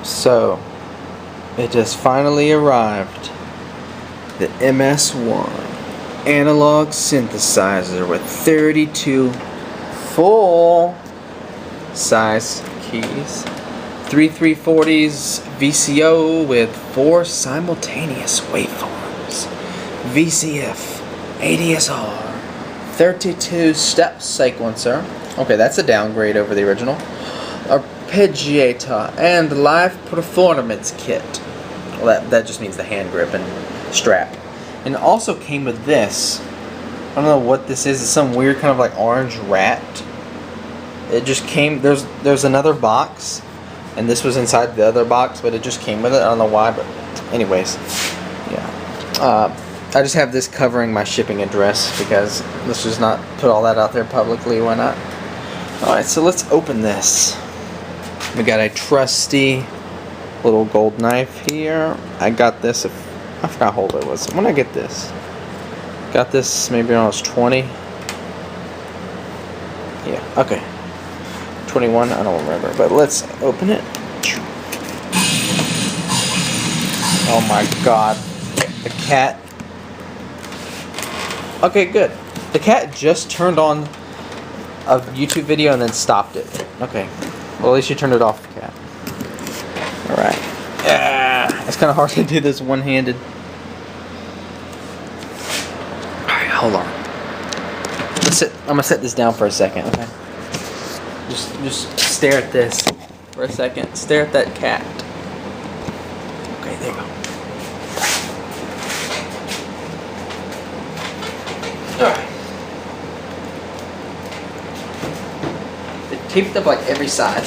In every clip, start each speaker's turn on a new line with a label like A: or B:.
A: So, it just finally arrived. The MS-1 analog synthesizer with 32 full size keys. 3 340s VCO with 4 simultaneous waveforms. VCF, ADSR, 32 step sequencer. Okay, that's a downgrade over the original. Arpeggiator and live performance kit. Well, that just means the hand grip and strap. And it also came with this. I don't know what this is. It's some weird kind of like orange rat. It just came. There's another box, and this was inside the other box, but it just came with it. I don't know why, but anyways, yeah. I just have this covering my shipping address because let's just not put all that out there publicly. Why not? Alright, so let's open this. We got a trusty little gold knife here. I got this, I forgot how old it was. When did I get this? Got this maybe when I was 20. Yeah, okay. 21, I don't remember. But let's open it. Oh my god. The cat. Okay, good. The cat just turned on a YouTube video and then stopped it. Okay. Well, at least you turned it off, cat. Alright. Yeah. It's kind of hard to do this one-handed. Alright, hold on. I'm going to set this down for a second, okay? Just stare at this for a second. Stare at that cat. Okay, there you go. Alright. It taped up like every side.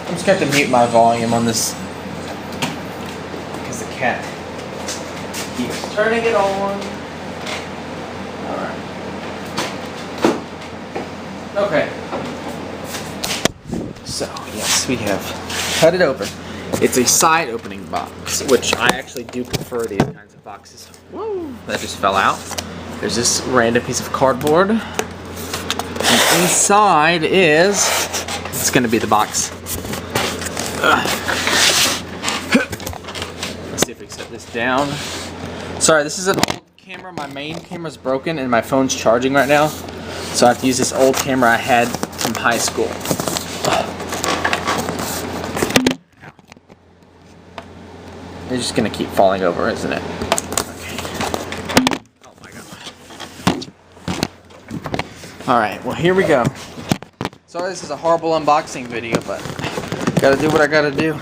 A: I'm just going to have to mute my volume on this because the cat keeps turning it on. Alright. Okay. So, yes, we have cut it open. It's a side opening box, which I actually do prefer these kinds of boxes. Woo! That just fell out. There's this random piece of cardboard. And inside is... It's going to be the box. Let's see if we can set this down. Sorry, this is an old camera. My main camera's broken and my phone's charging right now. So I have to use this old camera I had from high school. It's just gonna keep falling over, isn't it? Okay. Oh my god. Alright, well here we go. Sorry this is a horrible unboxing video, but gotta do what I gotta do.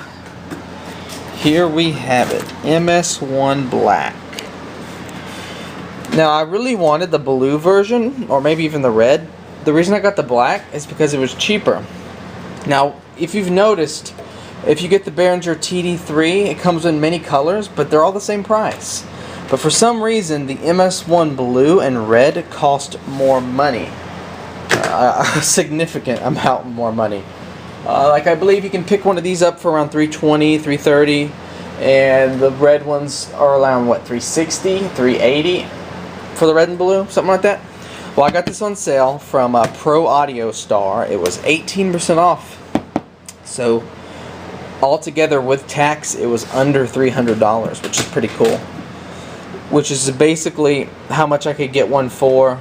A: Here we have it. MS-1 Black. Now I really wanted the blue version, or maybe even the red. The reason I got the black is because it was cheaper. Now, if you've noticed, if you get the Behringer TD3, it comes in many colors, but they're all the same price. But for some reason, the MS-1 blue and red cost more money. A significant amount more money. Like I believe you can pick one of these up for around $320, $330, and the red ones are around what, $360, $380 for the red and blue, something like that. Well, I got this on sale from Pro Audio Star. It was 18% off. So altogether with tax, it was under $300, which is pretty cool. Which is basically how much I could get one for.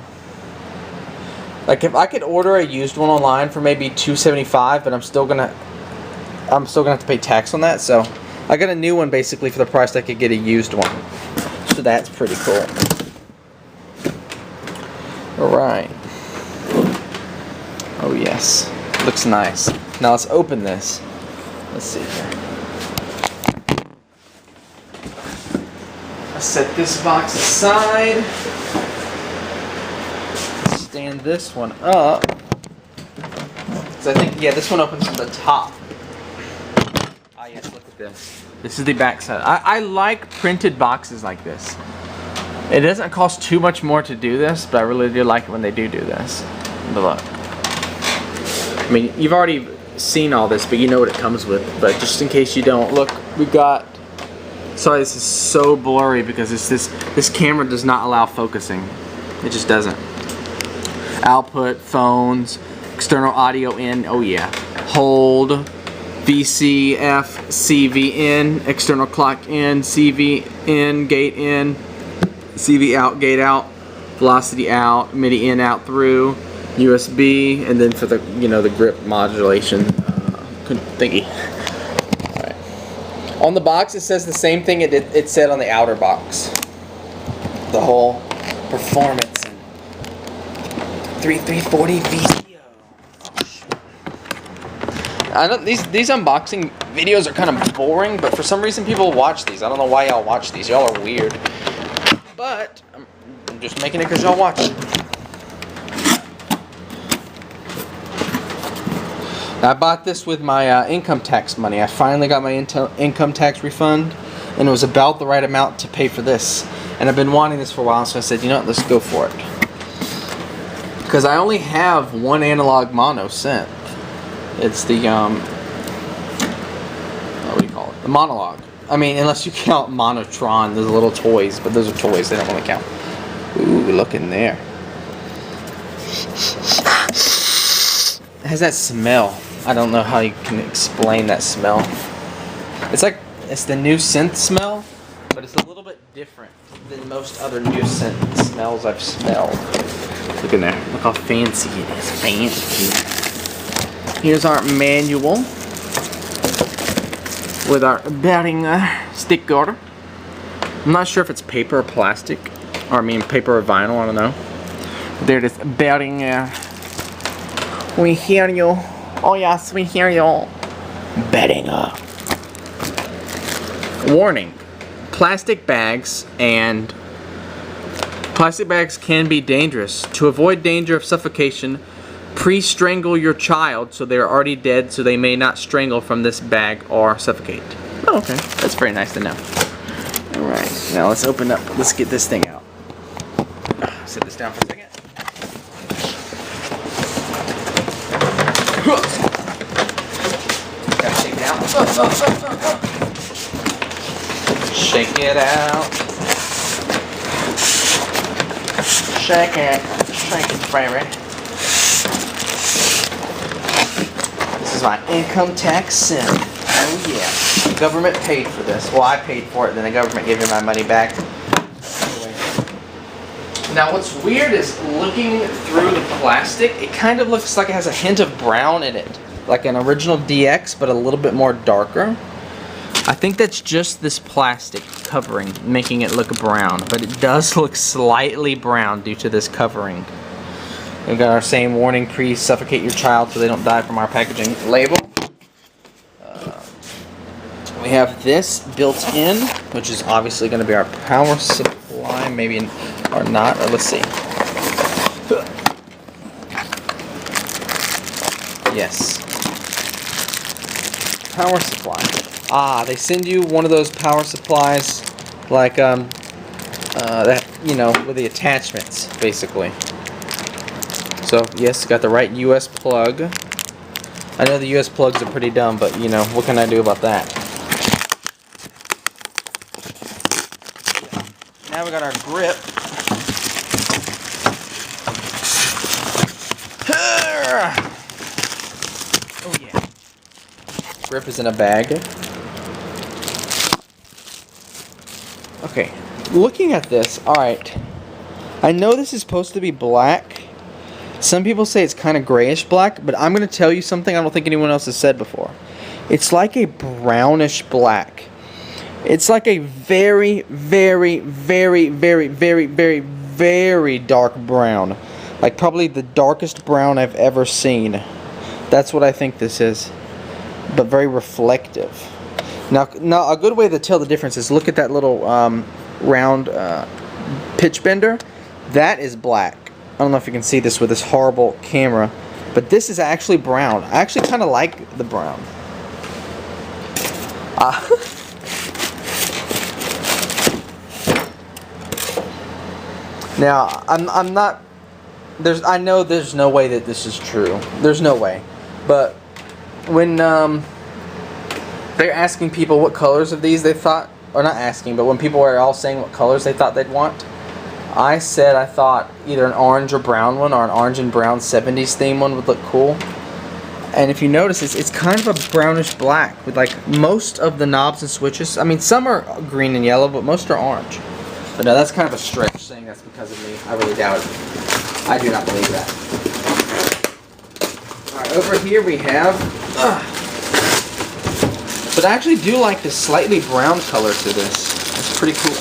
A: Like if I could order a used one online for maybe $275, but I'm still gonna have to pay tax on that. So I got a new one basically for the price I could get a used one. So that's pretty cool. Alright. Oh yes. Looks nice. Now let's open this. Let's see here. I set this box aside. Stand this one up. So I think, yeah, this one opens from the top. Ah yes, look at this. This is the back side. I like printed boxes like this. It doesn't cost too much more to do this, but I really do like it when they do this. But look. I mean, you've already, seen all this, but you know what it comes with. But just in case you don't, look, we got. Sorry, this is so blurry because this camera does not allow focusing. It just doesn't. Output, phones, external audio in. Oh yeah. Hold, VCF, CV in, external clock in, CV in, gate in, CV out, gate out, velocity out, MIDI in, out, through, USB, and then for the the grip modulation thingy. All right. On the box, it says the same thing it said on the outer box. The whole performance and 3340 VCO. I know these unboxing videos are kind of boring, but for some reason people watch these. I don't know why y'all watch these. Y'all are weird. But I'm just making it because y'all watch. I bought this with my income tax money. I finally got my income tax refund, and it was about the right amount to pay for this. And I've been wanting this for a while, so I said, you know what, let's go for it. Because I only have one analog mono synth. It's the, what do you call it? The monologue. I mean, unless you count Monotron, those little toys, but those are toys, they don't want to count. Ooh, look in there. It has that smell. I don't know how you can explain that smell. It's like, it's the new synth smell, but it's a little bit different than most other new synth smells I've smelled. Look in there. Look how fancy it is. Fancy. Here's our manual with our Behringer sticker. I'm not sure if it's paper or plastic, or I mean paper or vinyl, I don't know. There it is, Behringer. We hear you. Oh yes, we hear you. Behringer. Warning. Plastic bags can be dangerous. To avoid danger of suffocation, pre-strangle your child so they're already dead so they may not strangle from this bag or suffocate. Oh, okay. That's very nice to know. Alright, now let's open up. Let's get this thing out. Set this down for a second. Gotta shake it out. Shake it out. Shake it. Shake it, baby. This is my income tax synth. Oh yeah. The government paid for this. Well, I paid for it, then the government gave me my money back. Anyway. Now what's weird is looking through the plastic, it kind of looks like it has a hint of brown in it. Like an original DX, but a little bit more darker. I think that's just this plastic covering, making it look brown. But it does look slightly brown due to this covering. We've got our same warning, pre-suffocate your child so they don't die from our packaging label. We have this built in, which is obviously going to be our power supply, maybe or not, or let's see. Yes. Power supply. Ah, they send you one of those power supplies, like that, with the attachments, basically. So yes, got the right US plug. I know the US plugs are pretty dumb, but what can I do about that? Now we got our grip. Oh yeah. Grip is in a bag. Okay, looking at this, alright. I know this is supposed to be black. Some people say it's kind of grayish black, but I'm going to tell you something I don't think anyone else has said before. It's like a brownish black. It's like a very, very, very, very, very, very, very dark brown. Like probably the darkest brown I've ever seen. That's what I think this is. But very reflective. Now a good way to tell the difference is look at that little round pitch bender. That is black. I don't know if you can see this with this horrible camera, but this is actually brown. I actually kind of like the brown. Now I'm not. I know there's no way that this is true. There's no way, but when they're asking people what colors of these they thought, or not asking, but when people were all saying what colors they thought they'd want, I said I thought either an orange or brown one, or an orange and brown 70s theme one would look cool. And if you notice, it's kind of a brownish black with like most of the knobs and switches. I mean, some are green and yellow, but most are orange. But no, that's kind of a stretch saying that's because of me. I really doubt it. I do not believe that. Alright, over here we have... But I actually do like the slightly brown color to this. It's pretty cool.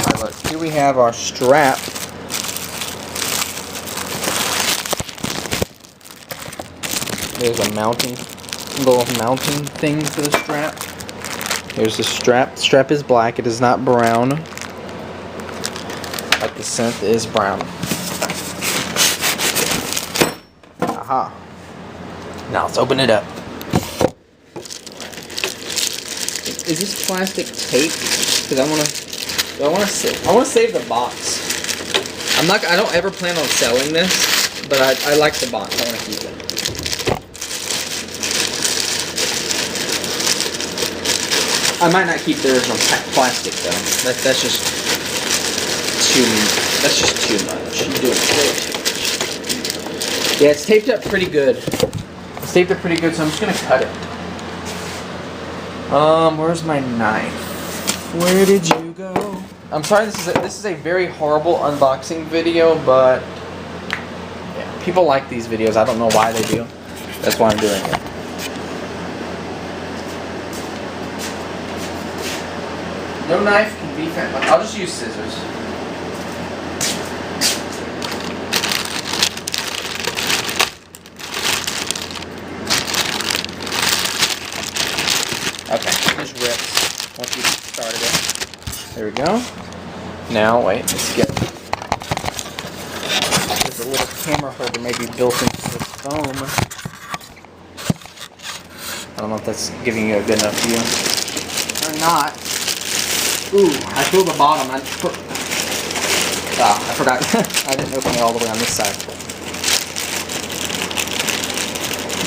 A: Alright, look. Here we have our strap. There's a little mounting thing to the strap. Here's the strap. The strap is black. It is not brown. Like the synth is brown. Aha. Now let's open it up. Is this plastic tape? Because I want to save the box. I don't ever plan on selling this, but I like the box. I want to keep it. I might not keep the original plastic though. That's just too much. You're doing way too much. Yeah, it's taped up pretty good. It's taped up pretty good, so I'm just gonna cut it. Where's my knife? Where did you go? I'm sorry, this is a very horrible unboxing video, but yeah, people like these videos. I don't know why they do. That's why I'm doing it. No knife can be found. I'll just use scissors. Okay, just rips once you started it. There we go. Now, wait, let's get... There's a little camera holder maybe built into this foam. I don't know if that's giving you a good enough view. Or not. Ooh, I feel the bottom. I forgot. I didn't open it all the way on this side.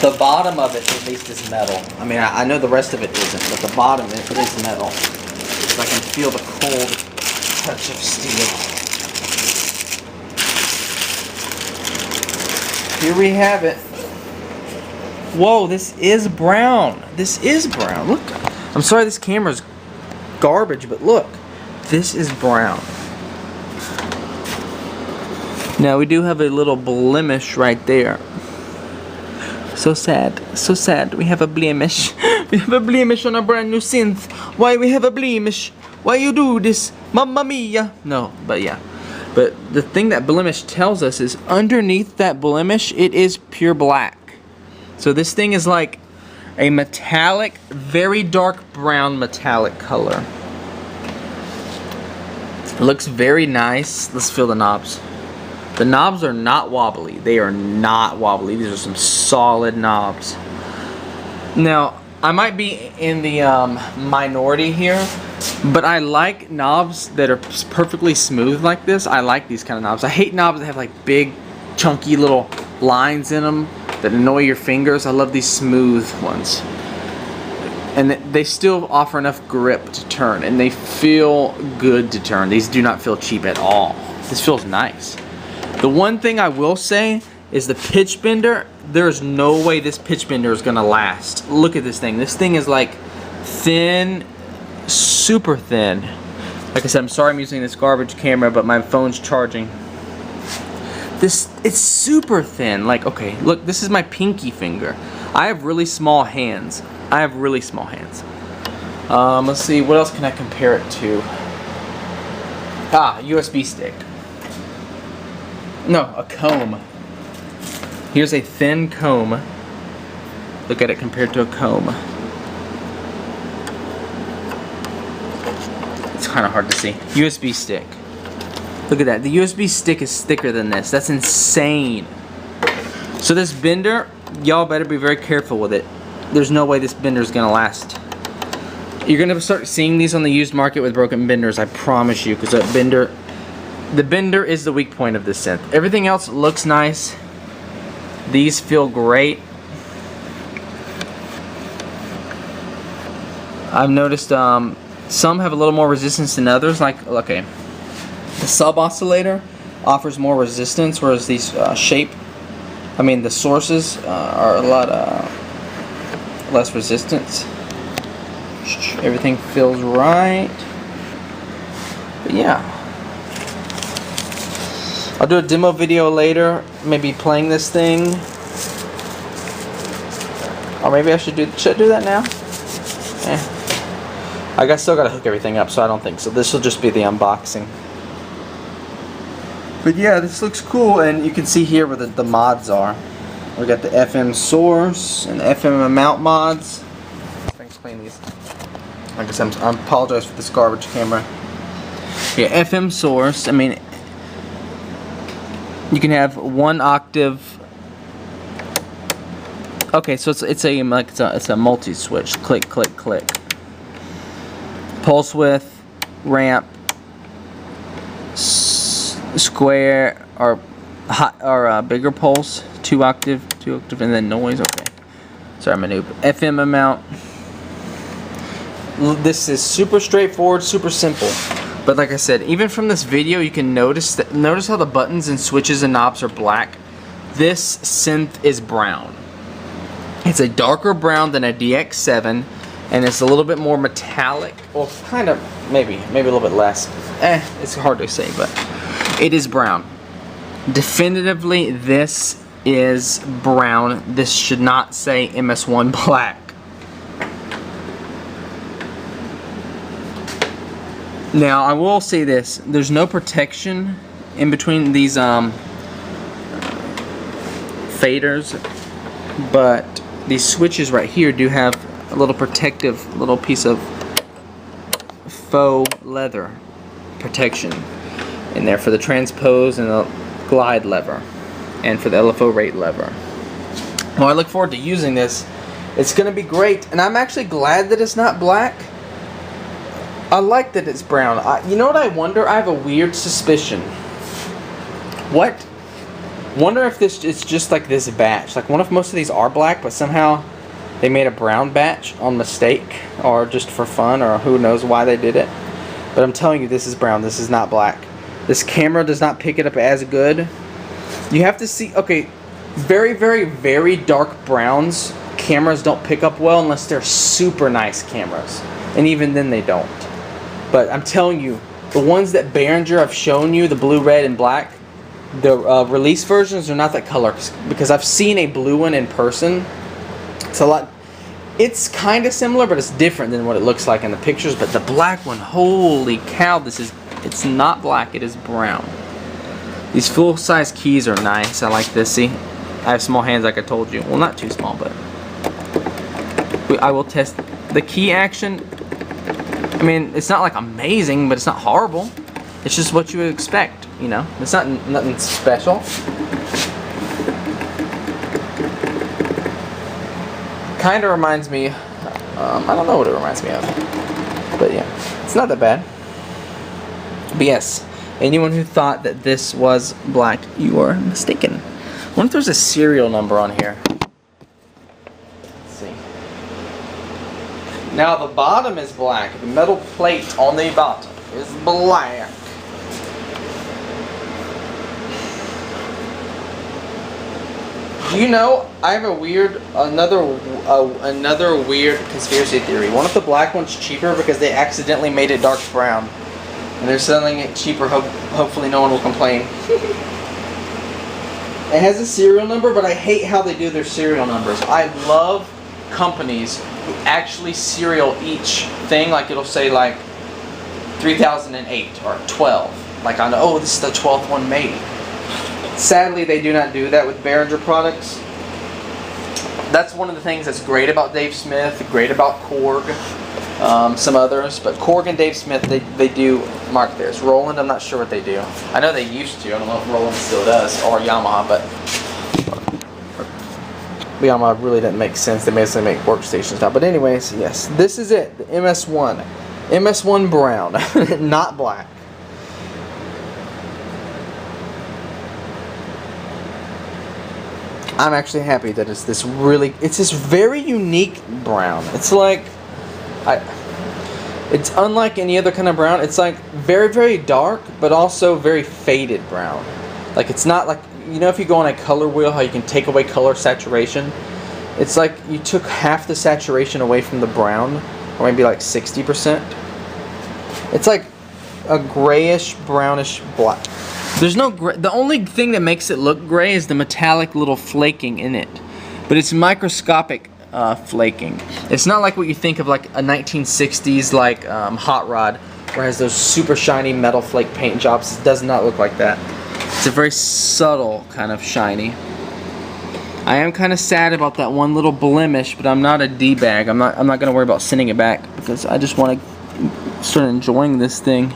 A: The bottom of it, at least, is metal. I mean, I know the rest of it isn't, but the bottom it is metal. So I can feel the cold touch of steel. Here we have it. Whoa, this is brown. This is brown. Look. I'm sorry this camera's garbage, but look, this is brown. Now we do have a little blemish right there. So sad, so sad. We have a blemish. We have a blemish on a brand new synth. Why we have a blemish? Why you do this? Mamma mia. No, but yeah. But the thing that blemish tells us is underneath that blemish, it is pure black. So this thing is like a metallic, very dark brown metallic color. It looks very nice. Let's feel the knobs. The knobs are not wobbly. They are not wobbly. These are some solid knobs. Now, I might be in the minority here, but I like knobs that are perfectly smooth like this. I like these kind of knobs. I hate knobs that have like big, chunky little lines in them that annoy your fingers. I love these smooth ones. And they still offer enough grip to turn, and they feel good to turn. These do not feel cheap at all. This feels nice. The one thing I will say is the pitch bender. There's no way this pitch bender is gonna last. Look at this thing. This thing is like thin, super thin. Like I said, I'm sorry I'm using this garbage camera, but my phone's charging. It's super thin. Like, okay, look, this is my pinky finger. I have really small hands. Let's see, what else can I compare it to? USB stick. No, a comb. Here's a thin comb. Look at it compared to a comb. It's kind of hard to see. USB stick. Look at that. The USB stick is thicker than this. That's insane. So this bender, y'all better be very careful with it. There's no way this bender is gonna last. You're gonna start seeing these on the used market with broken benders, I promise you, because the bender is the weak point of this synth. Everything else looks nice. These feel great. I've noticed some have a little more resistance than others. Like, okay, the sub oscillator offers more resistance, whereas these the sources are a lot less resistance. Everything feels right. But yeah, I'll do a demo video later, maybe playing this thing, or maybe I should I do that now? Still gotta hook everything up, so I don't think so. This will just be the unboxing. But yeah, this looks cool, and you can see here where the mods are. We got the FM source and FM mount mods. Thanks for cleaning these. I guess I apologize for this garbage camera. Yeah, FM source. I mean, you can have 1 octave. Okay, so it's a multi switch. Click, click, click. Pulse width, ramp, square or bigger pulse, 2 octave, and then noise. Okay, sorry, I'm a noob. FM amount. This is super straightforward, super simple. But like I said, even from this video, you can notice how the buttons and switches and knobs are black. This synth is brown. It's a darker brown than a DX7, and it's a little bit more metallic. Well, kind of, maybe a little bit less. It's hard to say, but it is brown. Definitively, this is brown. This should not say MS-1 black. Now, I will say this. There's no protection in between these faders, but these switches right here do have a little protective little piece of faux leather protection in there for the transpose and the glide lever, and for the LFO rate lever. Well, I look forward to using this. It's going to be great, and I'm actually glad that it's not black. I like that it's brown. You know what I wonder? I have a weird suspicion. Wonder if this is just like this batch. Like, what if most of these are black, but somehow they made a brown batch on mistake, or just for fun, or who knows why they did it. But I'm telling you, this is brown. This is not black. This camera does not pick it up as good. You have to see, okay, very, very, very dark browns, cameras don't pick up well unless they're super nice cameras. And even then they don't. But I'm telling you, the ones that Behringer I've shown you, the blue, red, and black, the release versions are not that color, because I've seen a blue one in person. It's kind of similar, but it's different than what it looks like in the pictures. But the black one, holy cow, it's not black, it is brown. These full-size keys are nice. I like this. See, I have small hands like I told you. Well, not too small, but I will test the key action. I mean, it's not like amazing, but it's not horrible. It's just what you would expect, you know. It's not nothing special. Kind of reminds me, I don't know what it reminds me of, but yeah, it's not that bad. But yes, anyone who thought that this was black, you are mistaken. I wonder if there's a serial number on here. Let's see. Now the bottom is black. The metal plate on the bottom is black. You know, I have another weird conspiracy theory. One of the black ones cheaper because they accidentally made it dark brown, and they're selling it cheaper. Hopefully, no one will complain. It has a serial number, but I hate how they do their serial numbers. I love companies who actually serial each thing. Like, it'll say like 3008 or 12. Like, I know, oh, this is the 12th one made. Sadly, they do not do that with Behringer products. That's one of the things that's great about Dave Smith, great about Korg, some others. But Korg and Dave Smith, they do mark theirs. Roland, I'm not sure what they do. I know they used to. I don't know if Roland still does, or Yamaha, but Yamaha really didn't make sense. They basically make workstations now. But anyways, yes, this is it, the MS-1. MS-1 brown, not black. I'm actually happy that it's this very unique brown. It's like, it's unlike any other kind of brown. It's like very, very dark, but also very faded brown. Like it's not like, you know, if you go on a color wheel, how you can take away color saturation. It's like you took half the saturation away from the brown, or maybe like 60%. It's like a grayish, brownish black. There's no gray. The only thing that makes it look gray is the metallic little flaking in it, but it's microscopic flaking. It's not like what you think of like a 1960s like hot rod, where it has those super shiny metal flake paint jobs. It does not look like that. It's a very subtle kind of shiny. I am kind of sad about that one little blemish, but I'm not a D-bag. I'm not gonna worry about sending it back because I just want to start enjoying this thing.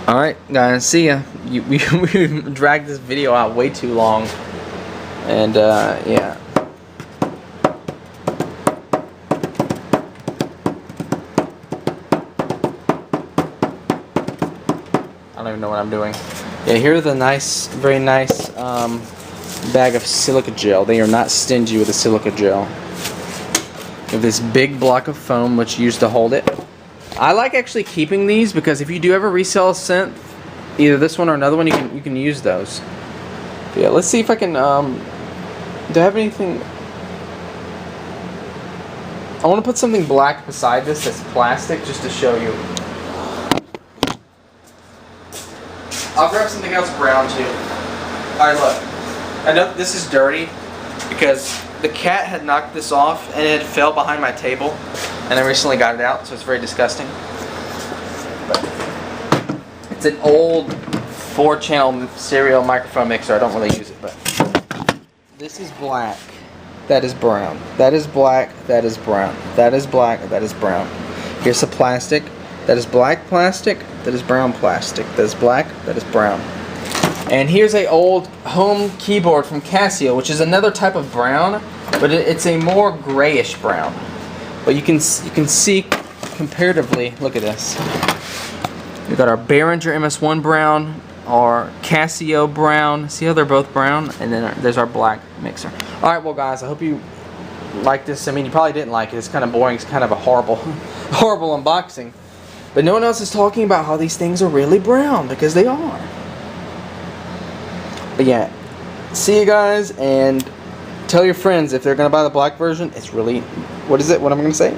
A: Alright guys, see ya. We dragged this video out way too long. And yeah. I don't even know what I'm doing. Yeah, here's the nice, very nice bag of silica gel. They are not stingy with the silica gel. We have this big block of foam which you use to hold it. I like actually keeping these because if you do ever resell a synth, either this one or another one, you can use those. But yeah, let's see if I can. Do I have anything? I want to put something black beside this that's plastic just to show you. I'll grab something else brown too. Alright, look. I know this is dirty because the cat had knocked this off and it fell behind my table. And I recently got it out, so it's very disgusting. But it's an old 4-channel serial microphone mixer. I don't really use it, but this is black. That is brown. That is black. That is brown. That is black. That is brown. Here's the plastic. That is black plastic. That is brown plastic. That is black. That is brown. And here's a old home keyboard from Casio, which is another type of brown, but it's a more grayish brown. But you can see comparatively. Look at this. We got our Behringer MS-1 brown, our Casio brown. See how they're both brown? And then there's our black mixer. All right, well guys, I hope you like this. I mean, you probably didn't like it. It's kind of boring. It's kind of a horrible, horrible unboxing. But no one else is talking about how these things are really brown, because they are. But yeah, see you guys, and tell your friends if they're gonna buy the black version. It's really, what is it? What am I gonna say?